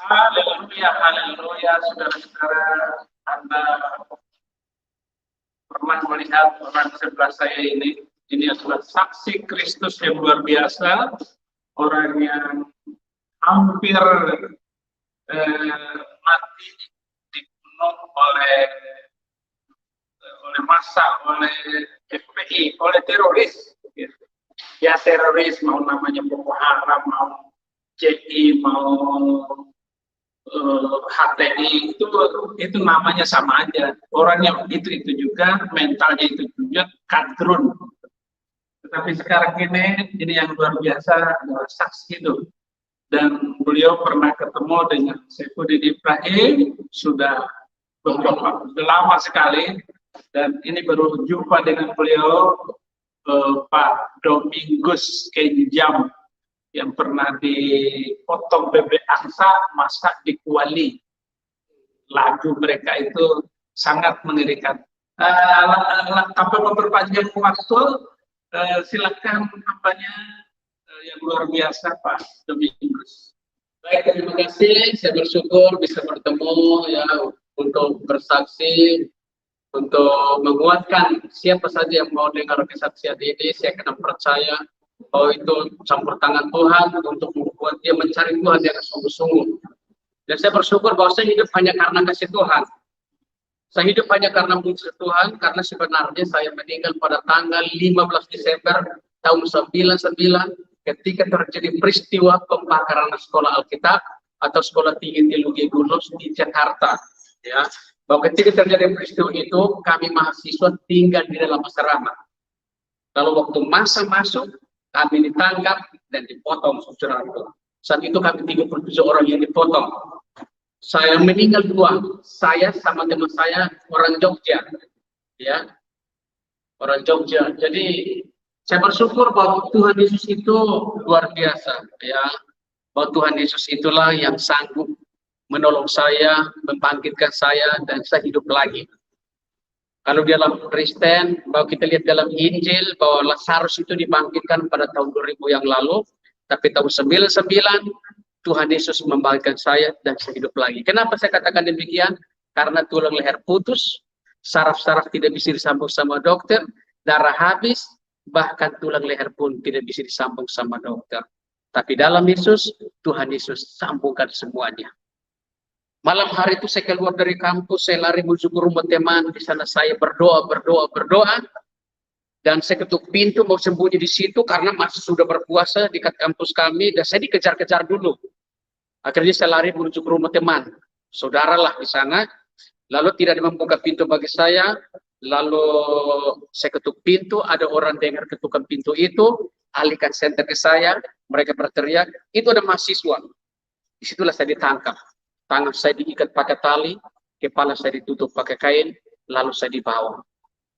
Haleluya, haleluya, saudara-saudara. Anda pernah melihat orang sebelah saya ini adalah saksi Kristus yang luar biasa, orang yang hampir mati dibunuh oleh massa, oleh FPI, oleh teroris. Ya teroris, mau namanya Boko Haram, mau JI, mau HTI, itu namanya sama aja. Orangnya itu juga, mentalnya itu juga kadrun. Tetapi sekarang ini yang luar biasa adalah saksi hidup. Dan beliau pernah ketemu dengan Saifuddin Ibrahim sudah beberapa lama sekali, dan ini baru jumpa dengan beliau Pak Domingus Kenjam yang pernah dipotong bebek angsa masak di Kuali. Lagu mereka itu sangat mengerikan. Tanpa memperpanjang waktu, silakan apanya yang luar biasa Pak Domingus. Baik, terima kasih. Saya bersyukur bisa bertemu ya untuk bersaksi, untuk menguatkan siapa saja yang mau dengar kesaksian ini. Saya kena percaya bahwa itu campur tangan Tuhan untuk membuat dia mencari Tuhan dengan sungguh-sungguh. Dan saya bersyukur bahwa saya hidup hanya karena kasih Tuhan. Saya hidup hanya karena mujizat Tuhan, karena sebenarnya saya meninggal pada tanggal 15 Desember tahun 99 ketika terjadi peristiwa pembakaran sekolah Alkitab atau sekolah tinggi teologi Gunus di Jakarta. Ya, bahwa ketika terjadi peristiwa itu kami mahasiswa tinggal di dalam asrama. Lalu waktu masa masuk kami ditangkap dan dipotong, saudara. Saat itu kami 37 orang yang dipotong. Saya meninggal dua, saya sama teman saya orang Jogja, ya, orang Jogja. Jadi saya bersyukur bahwa Tuhan Yesus itu luar biasa, ya, bahwa Tuhan Yesus itulah yang sanggup menolong saya, membangkitkan saya, dan saya hidup lagi. Kalau di dalam Kristen, bahwa kita lihat dalam Injil bahwa Lazarus itu dibangkitkan pada tahun 2000 yang lalu, tapi tahun 99 Tuhan Yesus membangkitkan saya dan saya hidup lagi. Kenapa saya katakan demikian? Karena tulang leher putus, saraf-saraf tidak bisa disambung sama dokter, darah habis, bahkan tulang leher pun tidak bisa disambung sama dokter. Tapi dalam Yesus, Tuhan Yesus sambungkan semuanya. Malam hari itu saya keluar dari kampus, saya lari menuju ke rumah teman. Di sana saya berdoa. Dan saya ketuk pintu mau sembunyi di situ karena masih sudah berpuasa di kampus kami dan saya dikejar-kejar dulu. Akhirnya saya lari menuju ke rumah teman, saudara lah di sana. Lalu tidak membuka pintu bagi saya. Lalu saya ketuk pintu, ada orang dengar ketukan pintu itu, alihkan senter ke saya, mereka berteriak, itu ada mahasiswa. Disitulah saya ditangkap. Tangan saya diikat pakai tali, kepala saya ditutup pakai kain, lalu saya dibawa.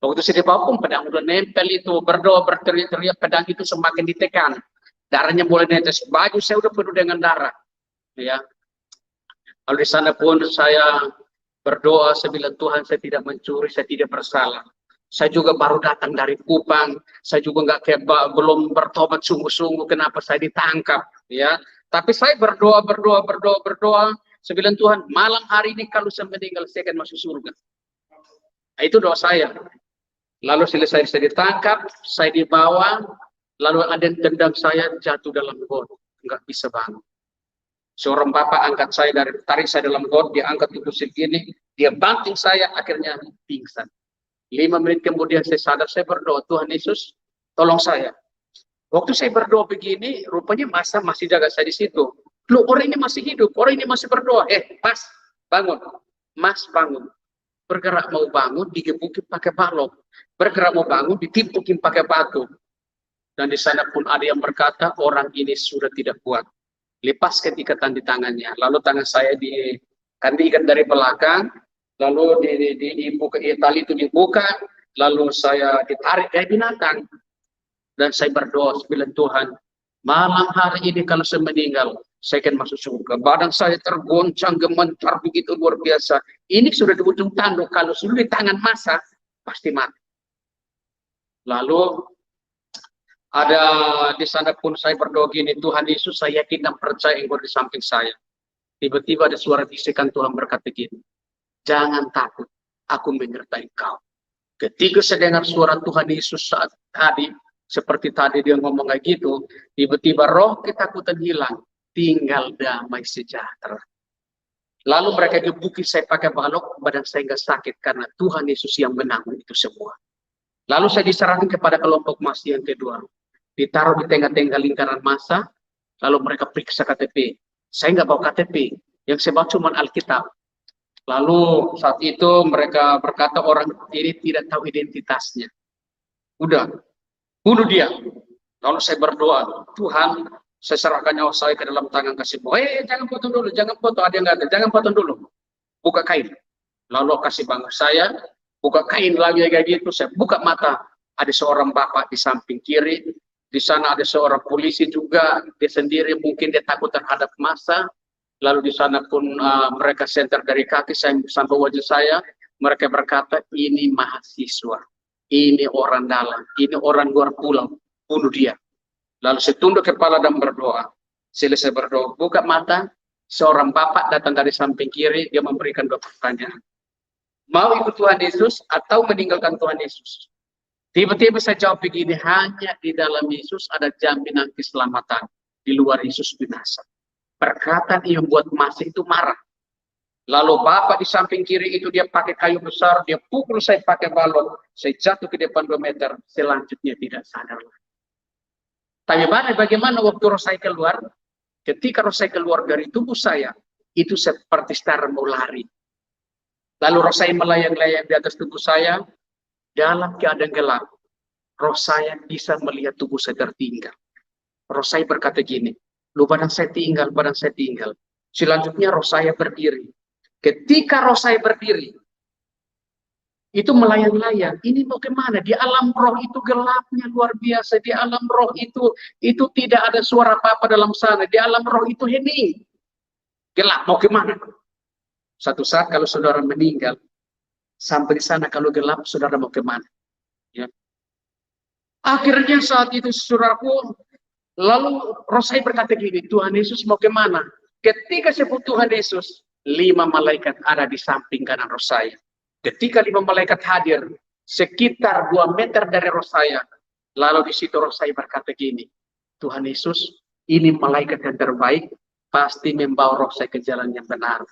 Waktu saya dibawa pun pedang udah nempel itu, berdoa, berteriak-teriak, pedang itu semakin ditekan. Darahnya mulai netes, baju saya udah penuh dengan darah. Ya. Lalu di sana pun saya berdoa, saya bilang Tuhan saya tidak mencuri, saya tidak bersalah. Saya juga baru datang dari Kupang, saya juga belum bertobat sungguh-sungguh, kenapa saya ditangkap. Ya. Tapi saya berdoa. Saya bilang Tuhan, malam hari ini kalau saya meninggal, saya akan masuk surga. Nah, itu doa saya. Lalu selesai saya ditangkap, saya dibawa, lalu ada yang tendang saya jatuh dalam got, nggak bisa bangun. Seorang bapak angkat saya tarik saya dalam got, dia angkat itu segini, dia banting saya, akhirnya pingsan. 5 menit kemudian saya sadar, saya berdoa, Tuhan Yesus, tolong saya. Waktu saya berdoa begini, rupanya masa masih jaga saya di situ. Loh, orang ini masih hidup, orang ini masih berdoa. Mas, bangun. Mas, bangun. Bergerak mau bangun, digebukin pakai balok. Bergerak mau bangun, ditimpukin pakai batu. Dan di sana pun ada yang berkata, orang ini sudah tidak kuat. Lepaskan ikatan di tangannya. Lalu tangan saya diikat dari belakang, lalu tali itu dibuka, lalu saya ditarik kayak binatang. Dan saya berdoa, bilang Tuhan, malam hari ini kalau saya meninggal, saya akan masuk surga. Badan saya tergoncang, gemetar begitu luar biasa. Ini sudah di ujung tanduk, kalau sudah di tangan massa, pasti mati. Lalu ada di sana pun saya berdoa gini, Tuhan Yesus, saya yakin dan percaya Engkau di samping saya. Tiba-tiba ada suara bisikan Tuhan berkata gini, jangan takut, aku menyertai kau. Ketika saya dengar suara Tuhan Yesus saat tadi, seperti tadi dia ngomong kayak gitu, tiba-tiba roh ketakutan hilang, tinggal damai sejahtera. Lalu mereka gebuki saya pakai balok, badan saya nggak sakit karena Tuhan Yesus yang menanggung itu semua. Lalu saya diserahkan kepada kelompok massa yang kedua. Ditaruh di tengah-tengah lingkaran massa, lalu mereka periksa KTP. Saya nggak bawa KTP, yang saya bawa cuma Alkitab. Lalu saat itu mereka berkata orang ini tidak tahu identitasnya. Udah, bunuh dia. Lalu saya berdoa, Tuhan, saya serahkan nyawa saya ke dalam tangan kasih-Mu. Jangan potong dulu, jangan potong, ada yang nggak ada, jangan potong dulu. Buka kain. Lalu kasih bangun saya, buka kain lagi kayak gitu, saya buka mata. Ada seorang bapak di samping kiri, di sana ada seorang polisi juga, dia sendiri mungkin dia takut terhadap massa. Lalu di sana pun mereka senter dari kaki sampai wajah saya, mereka berkata, ini mahasiswa, ini orang dalam, ini orang luar pulau, bunuh dia. Lalu saya tunduk kepala dan berdoa. Selesai berdoa, buka mata, seorang bapak datang dari samping kiri, dia memberikan dua pertanyaan. Mau ikut Tuhan Yesus atau meninggalkan Tuhan Yesus? Tiba-tiba saya jawab begini, hanya di dalam Yesus ada jaminan keselamatan. Di luar Yesus binasa. Perkataan yang buat massa itu marah. Lalu bapak di samping kiri itu dia pakai kayu besar, dia pukul saya pakai balon. Saya jatuh ke depan 2 meter, selanjutnya tidak sadar lagi. Tapi bagaimana waktu roh saya keluar? Ketika roh saya keluar dari tubuh saya, itu seperti setara mau lari. Lalu roh saya melayang-layang di atas tubuh saya, dalam keadaan gelap. Roh saya bisa melihat tubuh saya tertinggal. Roh saya berkata gini, lu badan saya tinggal, badan saya tinggal. Selanjutnya roh saya berdiri. Ketika roh saya berdiri, itu melayang-layang. Ini mau kemana? Di alam roh itu gelapnya luar biasa. Di alam roh itu tidak ada suara apa-apa dalam sana. Di alam roh itu hening. Gelap, mau kemana? Satu saat kalau saudara meninggal, sampai di sana kalau gelap, saudara mau kemana? Ya. Akhirnya saat itu saudaraku, lalu roh saya berkata gini, Tuhan Yesus mau kemana? Ketika sebut Tuhan Yesus, 5 malaikat ada di samping kanan roh saya. Ketika 5 malaikat hadir, sekitar 2 meter dari roh saya, lalu di situ roh saya berkata gini, Tuhan Yesus, ini malaikat yang terbaik, pasti membawa roh saya ke jalan yang benar.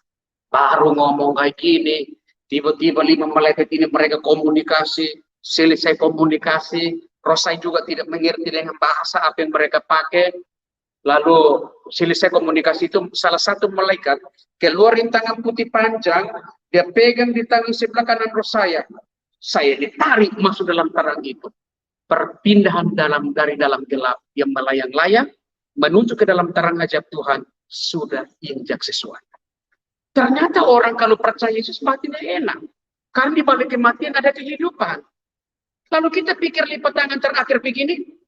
Baru ngomong kayak gini, tiba-tiba 5 malaikat ini mereka komunikasi, selesai komunikasi, roh saya juga tidak mengerti dengan bahasa apa yang mereka pakai. Lalu selesai komunikasi itu salah satu malaikat keluarin tangan putih panjang, dia pegang di tangan sebelah kanan roh saya. Saya ditarik masuk dalam terang itu. Perpindahan dari dalam gelap yang melayang-layang menuju ke dalam terang ajaib Tuhan sudah injak sesuatu. Ternyata orang kalau percaya Yesus matinya enak. Karena di balik kematian ada kehidupan. Lalu kita pikir lipat tangan terakhir begini,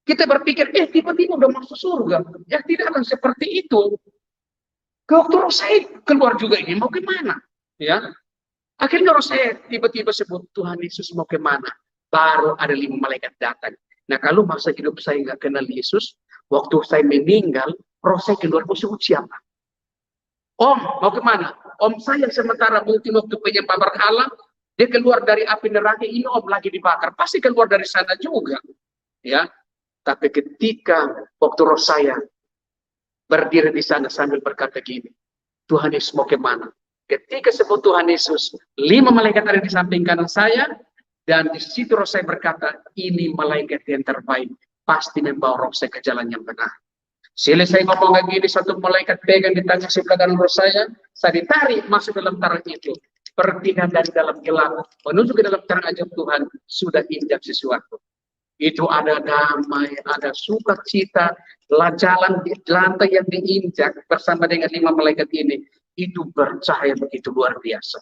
kita berpikir, tiba-tiba udah masuk surga. Ya tidak akan seperti itu. Waktu roh saya keluar juga ini, mau kemana? Ya, akhirnya roh saya tiba-tiba sebut, Tuhan Yesus mau kemana? Baru ada 5 malaikat datang. Nah kalau masa hidup saya nggak kenal Yesus, waktu saya meninggal, roh saya keluar, mau sebut siapa? Om, mau kemana? Om saya sementara mungkin waktu penyembah berhala, dia keluar dari api neraka, ini om lagi dibakar. Pasti keluar dari sana juga. Ya, tapi ketika waktu roh saya berdiri di sana sambil berkata gini, Tuhan Yesus mau kemana? Ketika sebut Tuhan Yesus, 5 malaikat ada di samping kanan saya, dan di situ roh saya berkata, ini malaikat yang terbaik, pasti membawa roh saya ke jalan yang benar. Selesai ngomong kayak gini, satu malaikat pegang di tangan sebelah kanan roh saya ditarik masuk dalam terang itu. Perpindahan dari dalam gelap menuju ke dalam terang ajaib Tuhan sudah injak sesuatu. Itu ada damai, ada sukacita, jalan di lantai yang diinjak bersama dengan 5 malaikat ini, itu bercahaya begitu luar biasa.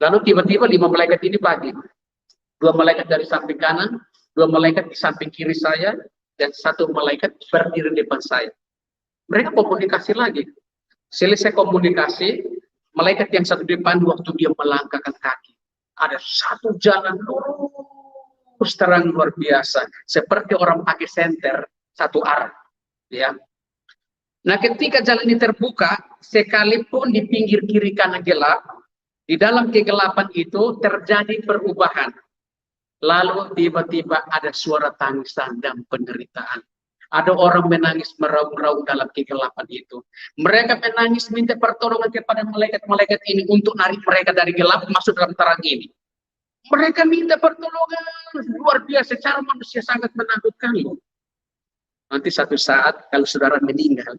Lalu tiba-tiba 5 malaikat ini bagi. 2 malaikat dari samping kanan, 2 malaikat di samping kiri saya, dan 1 malaikat berdiri di depan saya. Mereka komunikasi lagi. Selesai komunikasi, malaikat yang satu depan waktu dia melangkahkan kaki, ada satu jalan lurus terang luar biasa, seperti orang pakai senter satu arah. Ya, Nah, ketika jalan ini terbuka, sekalipun di pinggir kiri kanan gelap, di dalam kegelapan itu terjadi perubahan. Lalu tiba-tiba ada suara tangisan dan penderitaan. Ada orang menangis meraung-raung dalam kegelapan itu. Mereka menangis minta pertolongan kepada malaikat-malaikat ini untuk narik mereka dari gelap masuk dalam terang ini. Mereka minta pertolongan luar biasa, secara manusia sangat menakutkan loh. Nanti satu saat kalau saudara meninggal,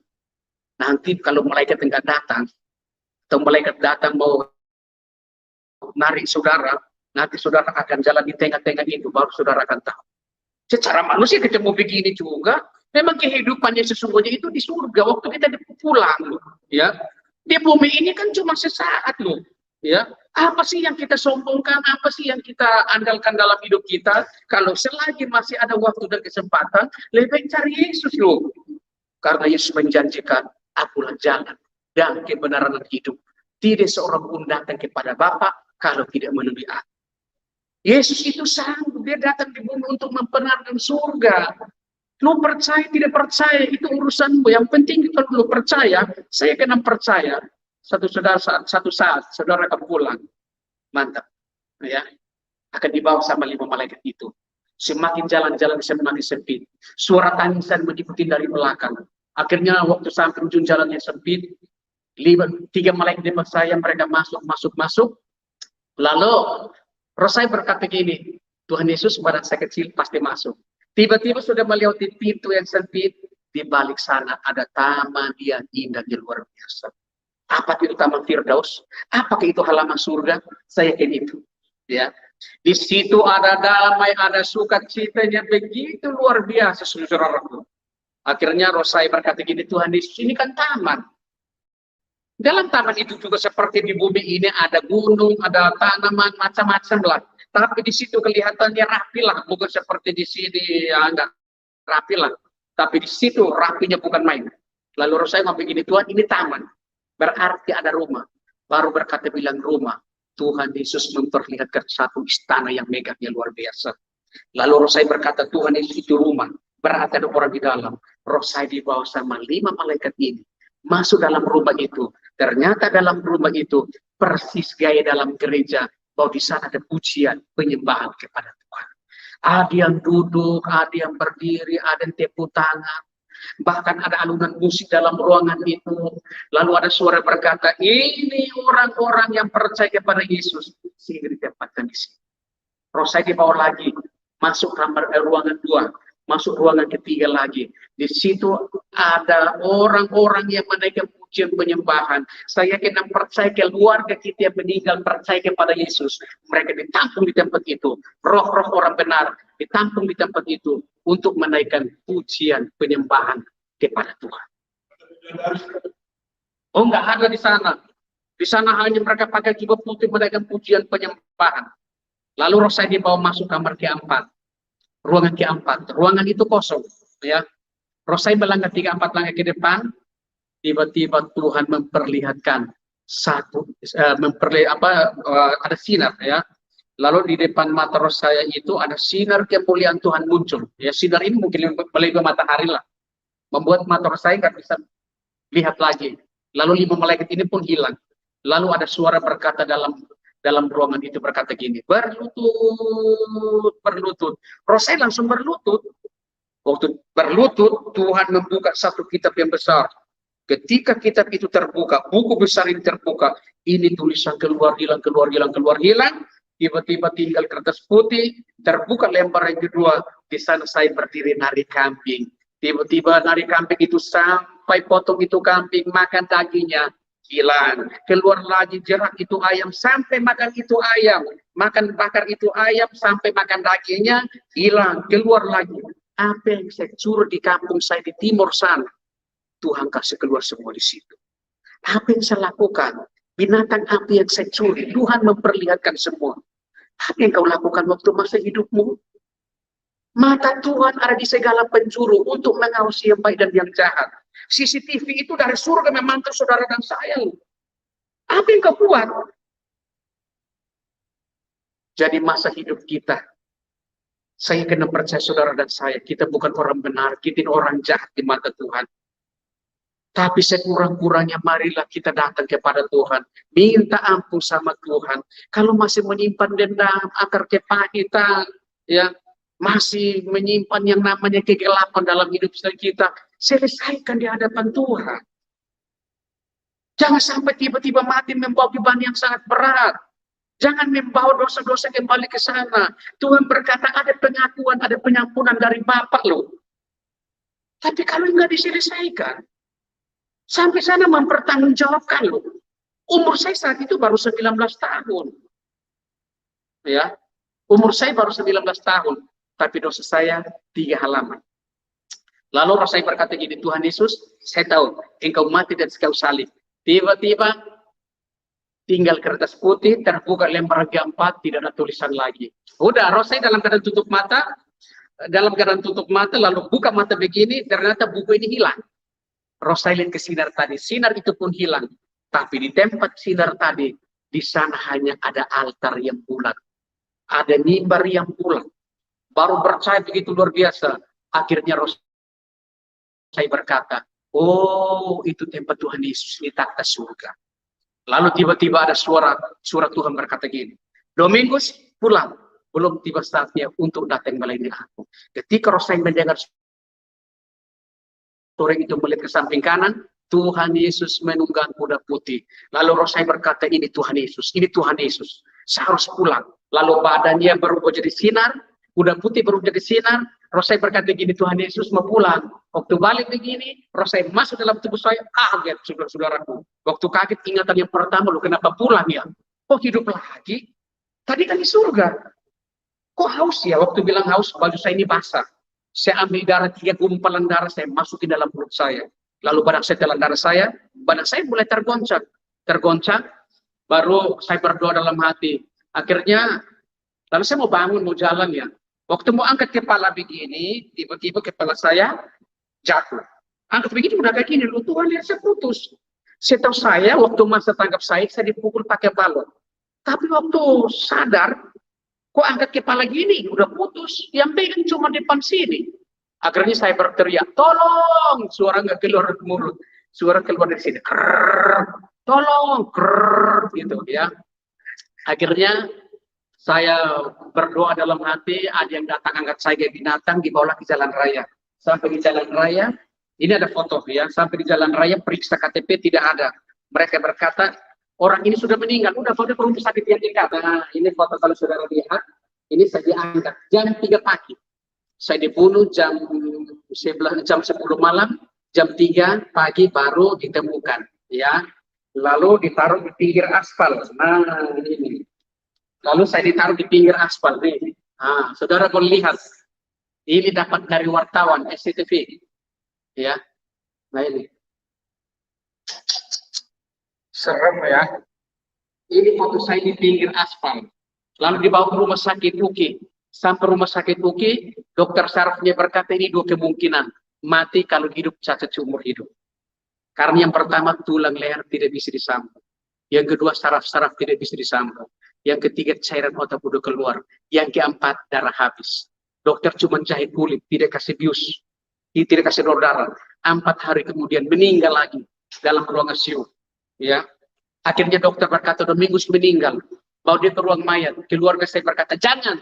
nanti kalau malaikat enggak datang, atau malaikat datang mau narik saudara, nanti saudara akan jalan di tengah-tengah itu, baru saudara akan tahu. Secara manusia ketemu begini juga, memang kehidupannya sesungguhnya itu di surga, waktu kita pulang loh, ya. Di bumi ini kan cuma sesaat loh, ya. Apa sih yang kita sombongkan, apa sih yang kita andalkan dalam hidup kita? Kalau selagi masih ada waktu dan kesempatan, lebih baik cari Yesus loh. Karena Yesus menjanjikan, akulah jalan dan kebenaran dan hidup. Tidak seorang pun datang kepada Bapa kalau tidak melalui aku. Yesus itu sanggup, dia datang di bumi untuk membenarkan surga. Lu percaya tidak percaya itu urusanmu. Yang penting kalau lu percaya, saya kena percaya. Satu saat saudara akan pulang, mantap, ya, akan dibawa sama 5 malaikat itu. Semakin jalan-jalan semakin sempit, suara tangisan mengikuti dari belakang. Akhirnya waktu sampai ujung jalannya sempit, 3 malaikat di depan saya, mereka masuk. Lalu Rosai berkata gini, Tuhan Yesus pada saya kecil pasti masuk. Tiba-tiba sudah melewati pintu yang sempit, di balik sana ada taman yang indah yang luar biasa. Apakah itu taman Firdaus? Apakah itu halaman surga? Saya yakin itu. Ya, di situ ada damai, ada sukacitanya begitu luar biasa, saudaraku. Akhirnya Rosai berkata gini, Tuhan Yesus ini kan taman. Dalam taman itu juga seperti di bumi ini ada gunung, ada tanaman, macam-macam lah. Tapi di situ kelihatannya rapi lah, bukan seperti di sini ya enggak rapi lah. Tapi di situ rapinya bukan main. Lalu Rosai ngomong begini, Tuhan ini taman. Berarti ada rumah. Baru berkata bilang rumah. Tuhan Yesus memperlihatkan satu istana yang megahnya luar biasa. Lalu Rosai berkata, Tuhan Yesus itu rumah. Berarti ada orang di dalam. Rosai dibawa sama 5 malaikat ini. Masuk dalam rumah itu. Ternyata dalam rumah itu persis gaya dalam gereja. Bahwa di sana ada pujian, penyembahan kepada Tuhan. Ada yang duduk, ada yang berdiri, ada yang tepuk tangan. Bahkan ada alunan musik dalam ruangan itu. Lalu ada suara berkata, ini orang-orang yang percaya kepada Yesus. Sehingga ditempatkan di sini. Rosai dibawa lagi. Masuk kamar ruangan 2. Masuk ruangan ketiga lagi. Di situ ada orang-orang yang menaikkan pujian penyembahan. Saya kena percaya keluarga kita yang meninggal percaya kepada Yesus. Mereka ditampung di tempat itu. Roh-roh orang benar ditampung di tempat itu untuk menaikkan pujian penyembahan kepada Tuhan. Oh, enggak ada di sana. Di sana hanya mereka pakai jubah putih menaikkan pujian penyembahan. Lalu Rosai dibawa masuk kamar keempat. Ruangan keempat, ruangan itu kosong, ya. Rosai melangkah 3-4 langkah ke depan, tiba-tiba Tuhan memperlihatkan ada sinar, ya. Lalu di depan mata Rosai itu ada sinar kemuliaan Tuhan muncul. Ya, sinar ini mungkin melalui matahari lah, membuat mata Rosai nggak bisa lihat lagi. Lalu 5 malaikat ini pun hilang. Lalu ada suara berkata dalam ruangan itu berkata gini, berlutut. Rosai langsung berlutut. Waktu berlutut, Tuhan membuka satu kitab yang besar. Ketika kitab itu terbuka, buku besar ini terbuka, ini tulisan keluar hilang. Tiba-tiba tinggal kertas putih, terbuka lembar yang kedua. Di sana saya berdiri nari kambing. Tiba-tiba nari kambing itu sampai potong itu kambing, makan dagingnya. Hilang, keluar lagi jerak itu ayam sampai makan itu ayam, makan bakar itu ayam sampai makan dagingnya, hilang, keluar lagi. Apa yang saya curi di kampung saya di timur sana, Tuhan kasih keluar semua di situ. Apa yang saya lakukan, binatang api yang saya curi, Tuhan memperlihatkan semua. Apa yang kau lakukan waktu masa hidupmu? Mata Tuhan ada di segala penjuru untuk mengawasi yang baik dan yang jahat. CCTV itu dari surga memantau saudara dan saya. Apa yang kau buat? Jadi masa hidup kita, saya kena percaya saudara dan saya, kita bukan orang benar, kita orang jahat di mata Tuhan. Tapi sekurang-kurangnya marilah kita datang kepada Tuhan. Minta ampun sama Tuhan. Kalau masih menyimpan dendam, akar kepahitan, ya, masih menyimpan yang namanya kegelapan dalam hidup kita, selesaikan di hadapan Tuhan. Jangan sampai tiba-tiba mati membawa beban yang sangat berat. Jangan membawa dosa-dosa kembali ke sana. Tuhan berkata ada pengakuan, ada pengampunan dari Bapa loh. Tapi kalau nggak diselesaikan, sampai sana mempertanggungjawabkan loh. Umur saya saat itu baru 19 tahun. Ya, umur saya baru 19 tahun. Tapi dosa saya 3 halaman. Lalu saya berkata gini, Tuhan Yesus, saya tahu engkau mati dan engkau salib. Tiba-tiba tinggal kertas putih, terbuka lembar G4, tidak ada tulisan lagi. Udah, roh saya dalam keadaan tutup mata, lalu buka mata begini, ternyata buku ini hilang. Roh saya lihat ke sinar tadi, sinar itu pun hilang. Tapi di tempat sinar tadi, di sana hanya ada altar yang bulat. Ada mimbar yang bulat. Baru percaya begitu luar biasa. Akhirnya roh saya berkata, oh itu tempat Tuhan Yesus di takhta surga. Lalu tiba-tiba ada suara Tuhan berkata gini, Domingus pulang, belum tiba saatnya untuk datang melayani aku. Ketika roh saya mendengar suara itu melihat ke samping kanan, Tuhan Yesus menunggang kuda putih. Lalu roh saya berkata, ini Tuhan Yesus, saya harus pulang. Lalu badannya berubah jadi sinar, kuda putih berubah jadi sinar. Roh saya berkata gini, Tuhan Yesus mau pulang. Waktu balik begini, roh saya masuk dalam tubuh saya, kaget saudara-saudaraku. Waktu kaget, ingatan yang pertama, lu kenapa pulang ya? Kok hidup lagi? Tadi kan di surga. Kok haus ya? Waktu bilang haus, baju saya ini basah. Saya ambil darah, 3 gumpalan darah, saya masukin dalam perut saya. Lalu badan saya telan darah saya, badan saya mulai tergoncang. Baru saya berdoa dalam hati. Akhirnya, lalu saya mau bangun, mau jalan ya. Waktu mau angkat kepala begini, tiba-tiba kepala saya jatuh. Angkat begini udah kayak gini, lu Tuhan lihat saya putus. Setahu saya, waktu masa tangkap saya dipukul pakai balon. Tapi waktu sadar, kok angkat kepala gini, udah putus. Yang pegang cuma depan sini. Akhirnya saya berteriak, tolong! Suara nggak keluar dari mulut. Suara keluar dari sini. Krrr, tolong! Krrr, gitu ya. Akhirnya, saya berdoa dalam hati, ada yang datang angkat saya kayak binatang, dibawa ke jalan raya. Sampai di jalan raya, ini ada foto ya, sampai di jalan raya periksa KTP tidak ada. Mereka berkata, orang ini sudah meninggal, udah bawa ke rumah sakit yang dekat. Nah, ini foto kalau saudara lihat, ini saya diangkat jam 3 pagi. Saya dibunuh jam 10 malam, jam 3 pagi baru ditemukan. Ya, lalu ditaruh di pinggir aspal. Nah, ini. Lalu saya ditaruh di pinggir aspal nih. Nah, saudara boleh lihat. Ini dapat dari wartawan SCTV. Ya. Nah ini. Serem ya. Ini foto saya di pinggir aspal. Lalu dibawa ke rumah sakit UKI. Sampai rumah sakit UKI, dokter sarafnya berkata ini 2 kemungkinan. Mati kalau hidup cacat seumur hidup. Karena yang pertama tulang leher tidak bisa disambung. Yang kedua saraf-saraf tidak bisa disambung. Yang ketiga cairan otak udah keluar. Yang keempat darah habis. Dokter cuma jahit kulit, tidak kasih bius, tidak kasih donor darah. 4 hari kemudian meninggal lagi dalam ruang ICU. Ya, akhirnya dokter berkata Domingus meninggal. Bawa dia ke ruang mayat. Keluarga saya berkata jangan,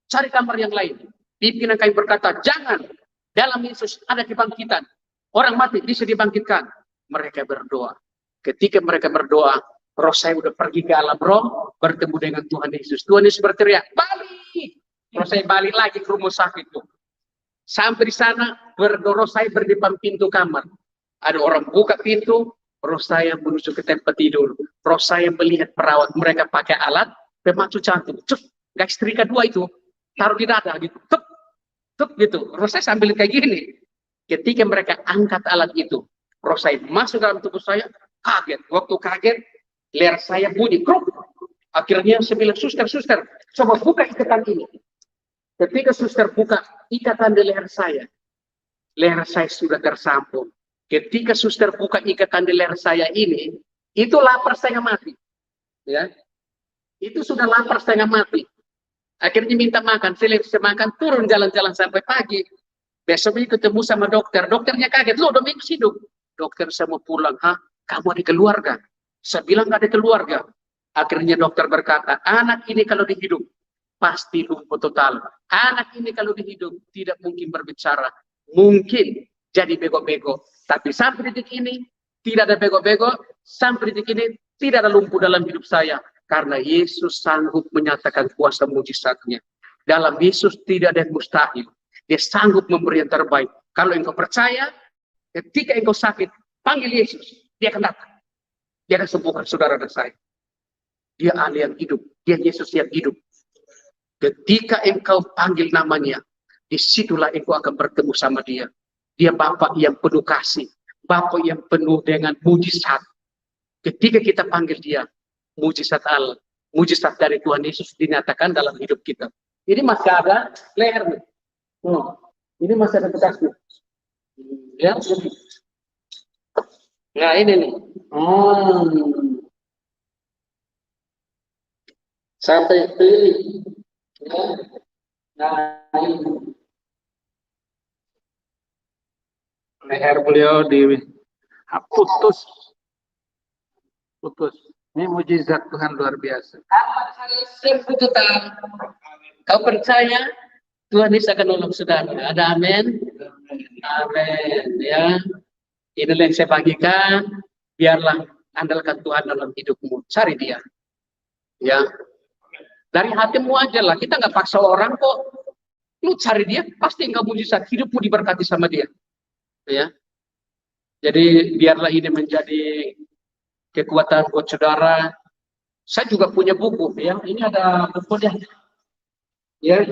cari kamar yang lain. Pimpinan kami berkata jangan. Dalam Yesus ada kebangkitan. Orang mati bisa dibangkitkan. Mereka berdoa. Ketika mereka berdoa, roh saya udah pergi ke alam roh, bertemu dengan Tuhan Yesus. Tuhan Yesus berteriak, balik! Roh saya balik lagi ke rumah sakit itu. Sampai di sana, roh saya berdepan pintu kamar. Ada orang buka pintu, roh saya menuju ke tempat tidur. Roh saya melihat perawat mereka pakai alat pemacu jantung. Cuk, gas setrika 2 itu, taruh di dada gitu. Tup, tup gitu. Roh saya sambil kayak gini. Ketika mereka angkat alat itu, roh saya masuk dalam tubuh saya, kaget. Waktu kaget, leher saya bunyi, kruk. Akhirnya saya bilang, suster, coba buka ikatan ini. Ketika suster buka ikatan di leher saya sudah tersambung. Ketika suster buka ikatan di leher saya ini, itu lapar setengah mati. Ya, itu sudah lapar setengah mati. Akhirnya minta makan, saya makan, turun jalan-jalan sampai pagi. Besoknya ketemu sama dokter, dokternya kaget, loh Domingus hidup. dokter saya mau pulang. Hah? Kamu ada keluarga? Saya bilang nggak ada keluarga. Akhirnya dokter berkata, anak ini kalau dihidup pasti lumpuh total. Anak ini kalau dihidup tidak mungkin berbicara. Mungkin jadi bego-bego. Tapi sampai detik ini tidak ada bego-bego. Sampai detik ini tidak ada lumpuh dalam hidup saya. Karena Yesus sanggup menyatakan kuasa mujizatnya. Dalam Yesus tidak ada yang mustahil. Dia sanggup memberi yang terbaik. Kalau engkau percaya, ketika engkau sakit, panggil Yesus. Dia akan datang. Dia akan sembuhkan saudara dan saya. Dia ahli yang hidup. Dia Yesus yang hidup. Ketika engkau panggil namanya, disitulah engkau akan bertemu sama dia. Dia Bapa yang penuh kasih. Bapa yang penuh dengan mujizat. Ketika kita panggil dia, mujizat Allah, mujizat dari Tuhan Yesus dinyatakan dalam hidup kita. Ini masih ada leher nih. Ini masih ada bekasnya. Ya, nah ini nih. Sampai pilih. Ya. Nah ini. Leher beliau putus. Ini mujizat Tuhan luar biasa. Kau percaya Tuhan Yesus akan nolong saudara? Ada amin? Amin. Ya. Inilah yang saya bagikan. Biarlah andalkan Tuhan dalam hidupmu. Cari dia. Ya. Dari hatimu aja lah. Kita nggak paksa orang kok. Lu cari dia, pasti enggak mujizat. Hidupmu diberkati sama dia. Ya. Jadi biarlah ini menjadi kekuatan buat saudara. Saya juga punya buku. Ya. Ini ada bukunya. Ya.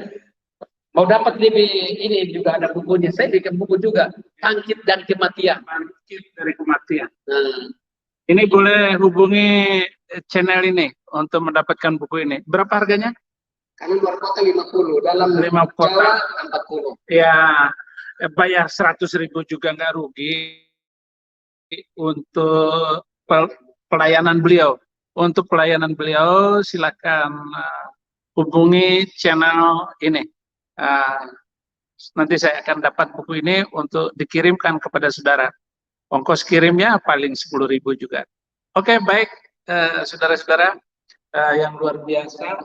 Mau dapat lebih, ini juga ada bukunya. Saya bikin buku juga. Bangkit dari Kematian. Bangkit dari Kematian. Ini boleh hubungi channel ini untuk mendapatkan buku ini. Berapa harganya? Kalau luar kota 50, dalam 50 kota. Jawa 40. Ya, bayar 100.000 juga nggak rugi untuk pelayanan beliau. Untuk pelayanan beliau silakan hubungi channel ini. Nanti saya akan dapat buku ini untuk dikirimkan kepada saudara. Ongkos kirimnya paling 10.000 juga. Oke, baik, saudara-saudara yang luar biasa,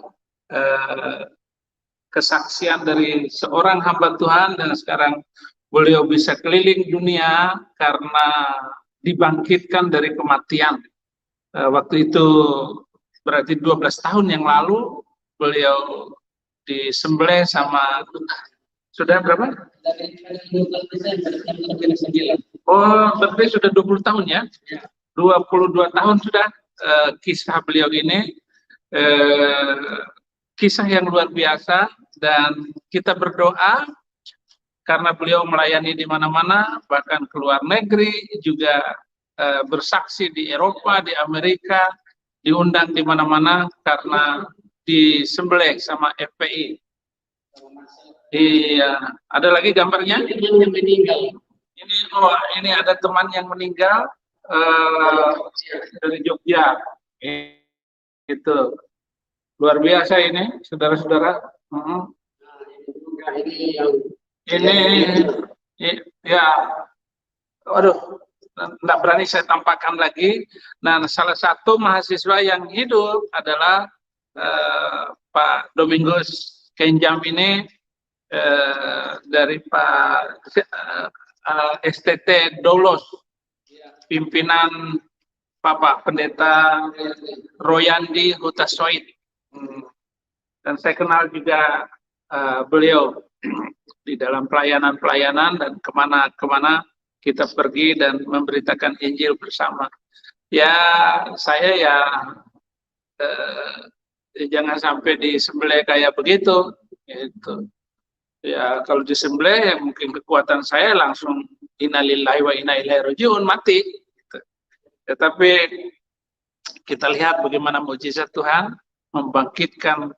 kesaksian dari seorang hamba Tuhan, dan sekarang beliau bisa keliling dunia karena dibangkitkan dari kematian. Waktu itu berarti 12 tahun yang lalu beliau disembelih sama, sudah berapa? Oh, berarti sudah 20 tahun ya? 22 tahun sudah kisah beliau ini, kisah yang luar biasa, dan kita berdoa karena beliau melayani di mana-mana, bahkan ke luar negeri, juga bersaksi di Eropa, di Amerika, diundang di mana-mana karena disembelih sama FPI. Iya, ada lagi gambarnya? Yang meninggal. Ini ada teman yang meninggal dari Jogja. Itu luar biasa ini, saudara-saudara. Ini ya, waduh, nggak berani saya tampakkan lagi. Nah, salah satu mahasiswa yang hidup adalah Pak Domingus Kenjam ini, dari Pak STT Doulos, pimpinan Bapak Pendeta Royandi Hutasoid. Dan saya kenal juga beliau di dalam pelayanan-pelayanan, dan kemana-kemana kita pergi dan memberitakan Injil bersama. Ya, saya ya jangan sampai disembelih kayak begitu. Gitu. Ya, kalau disembelih ya mungkin kekuatan saya langsung innalillahi wa inna ilaihi rajiun, mati. Gitu. Tetapi kita lihat bagaimana mujizat Tuhan membangkitkan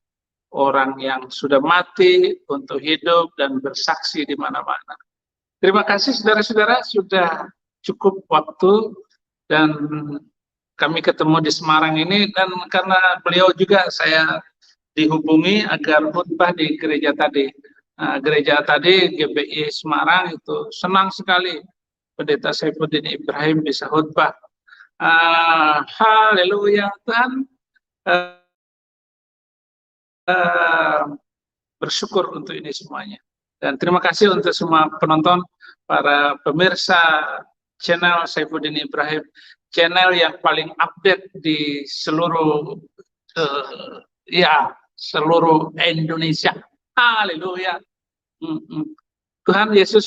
orang yang sudah mati untuk hidup dan bersaksi di mana-mana. Terima kasih saudara-saudara, sudah cukup waktu dan kami ketemu di Semarang ini, dan karena beliau juga saya dihubungi agar khutbah di gereja tadi. Gereja tadi GBI Semarang itu senang sekali Pendeta Saifuddin Ibrahim bisa khutbah. Haleluya, Tuhan bersyukur untuk ini semuanya. Dan terima kasih untuk semua penonton, para pemirsa channel Saifuddin Ibrahim, channel yang paling update di seluruh seluruh Indonesia. Haleluya. Tuhan Yesus